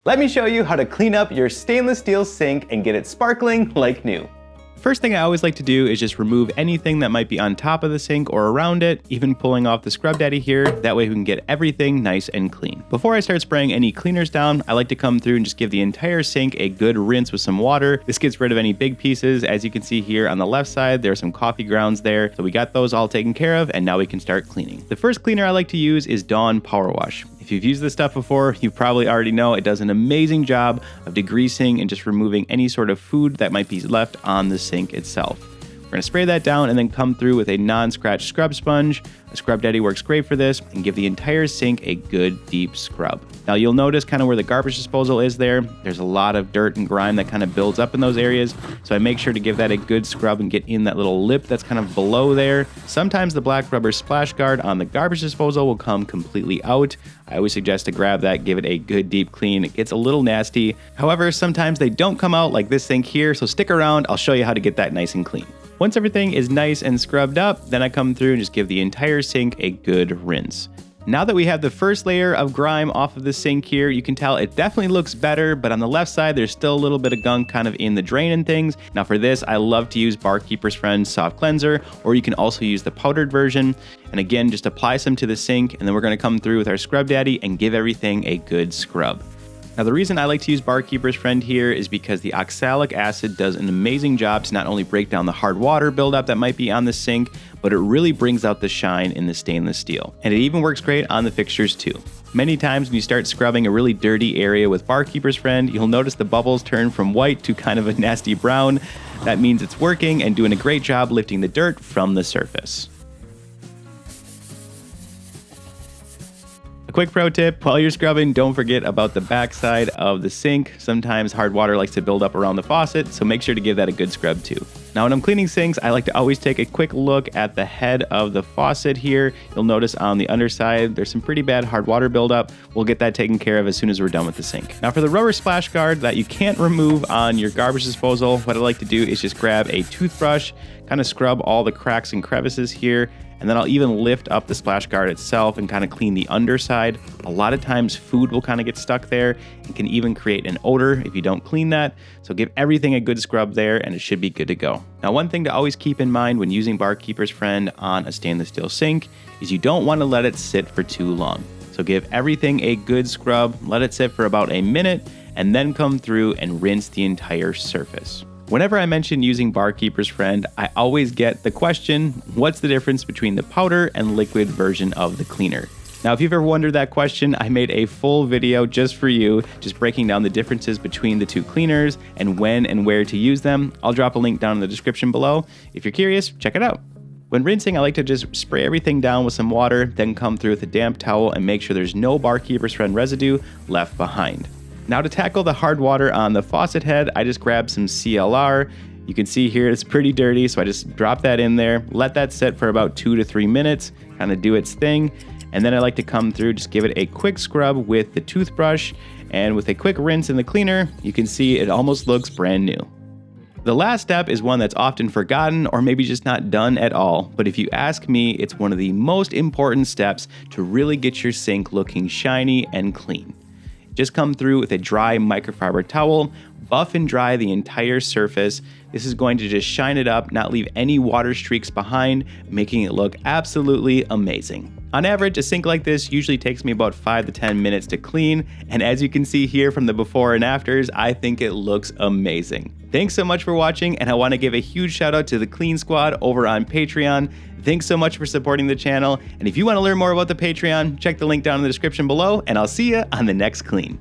Let me show you how to clean up your stainless steel sink and get it sparkling like new. First thing I always like to do is just remove anything that might be on top of the sink or around it, even pulling off the scrub daddy here. That way we can get everything nice and clean. Before I start spraying any cleaners down, I like to come through and just give the entire sink a good rinse with some water. This gets rid of any big pieces. As you can see here on the left side, there are some coffee grounds there. So we got those all taken care of, and now we can start cleaning. The first cleaner I like to use is Dawn Power Wash. If you've used this stuff before, you probably already know it does an amazing job of degreasing and just removing any sort of food that might be left on the sink itself. We're gonna spray that down and then come through with a non-scratch scrub sponge. A scrub daddy works great for this, and give the entire sink a good deep scrub. Now you'll notice kind of where the garbage disposal is there's a lot of dirt and grime that kind of builds up in those areas. So I make sure to give that a good scrub and get in that little lip that's kind of below there. Sometimes the black rubber splash guard on the garbage disposal will come completely out. I always suggest to grab that, give it a good deep clean. It gets a little nasty. However, sometimes they don't come out like this sink here, so stick around, I'll show you how to get that nice and clean. Once everything is nice and scrubbed up, then I come through and just give the entire sink a good rinse. Now that we have the first layer of grime off of the sink here, you can tell it definitely looks better, but on the left side, there's still a little bit of gunk kind of in the drain and things. Now for this, I love to use Barkeeper's Friend Soft Cleanser, or you can also use the powdered version. And again, just apply some to the sink, and then we're gonna come through with our Scrub Daddy and give everything a good scrub. Now the reason I like to use Barkeeper's Friend here is because the oxalic acid does an amazing job to not only break down the hard water buildup that might be on the sink, but it really brings out the shine in the stainless steel. And it even works great on the fixtures too. Many times when you start scrubbing a really dirty area with Barkeeper's Friend, you'll notice the bubbles turn from white to kind of a nasty brown. That means it's working and doing a great job lifting the dirt from the surface. A quick pro tip, while you're scrubbing, don't forget about the backside of the sink. Sometimes hard water likes to build up around the faucet, so make sure to give that a good scrub too. Now when I'm cleaning sinks, I like to always take a quick look at the head of the faucet here. You'll notice on the underside, there's some pretty bad hard water buildup. We'll get that taken care of as soon as we're done with the sink. Now for the rubber splash guard that you can't remove on your garbage disposal, what I like to do is just grab a toothbrush, kind of scrub all the cracks and crevices here, and then I'll even lift up the splash guard itself and kind of clean the underside. A lot of times food will kind of get stuck there and can even create an odor if you don't clean that. So give everything a good scrub there and it should be good to go. Now, one thing to always keep in mind when using Barkeeper's Friend on a stainless steel sink is you don't want to let it sit for too long. So give everything a good scrub, let it sit for about a minute, and then come through and rinse the entire surface. Whenever I mention using Barkeeper's Friend, I always get the question, what's the difference between the powder and liquid version of the cleaner? Now, if you've ever wondered that question, I made a full video just for you, just breaking down the differences between the two cleaners and when and where to use them. I'll drop a link down in the description below. If you're curious, check it out. When rinsing, I like to just spray everything down with some water, then come through with a damp towel and make sure there's no Barkeeper's Friend residue left behind. Now to tackle the hard water on the faucet head, I just grabbed some CLR. You can see here it's pretty dirty, so I just drop that in there, let that sit for about 2 to 3 minutes, kind of do its thing. And then I like to come through, just give it a quick scrub with the toothbrush, and with a quick rinse in the cleaner, you can see it almost looks brand new. The last step is one that's often forgotten or maybe just not done at all, but if you ask me, it's one of the most important steps to really get your sink looking shiny and clean. Just come through with a dry microfiber towel, buff and dry the entire surface. This is going to just shine it up, not leave any water streaks behind, making it look absolutely amazing. On average, a sink like this usually takes me about 5 to 10 minutes to clean, and as you can see here from the before and afters, I think it looks amazing. Thanks so much for watching, and I want to give a huge shout out to the Clean Squad over on Patreon. Thanks so much for supporting the channel, and if you want to learn more about the Patreon, check the link down in the description below, and I'll see you on the next clean.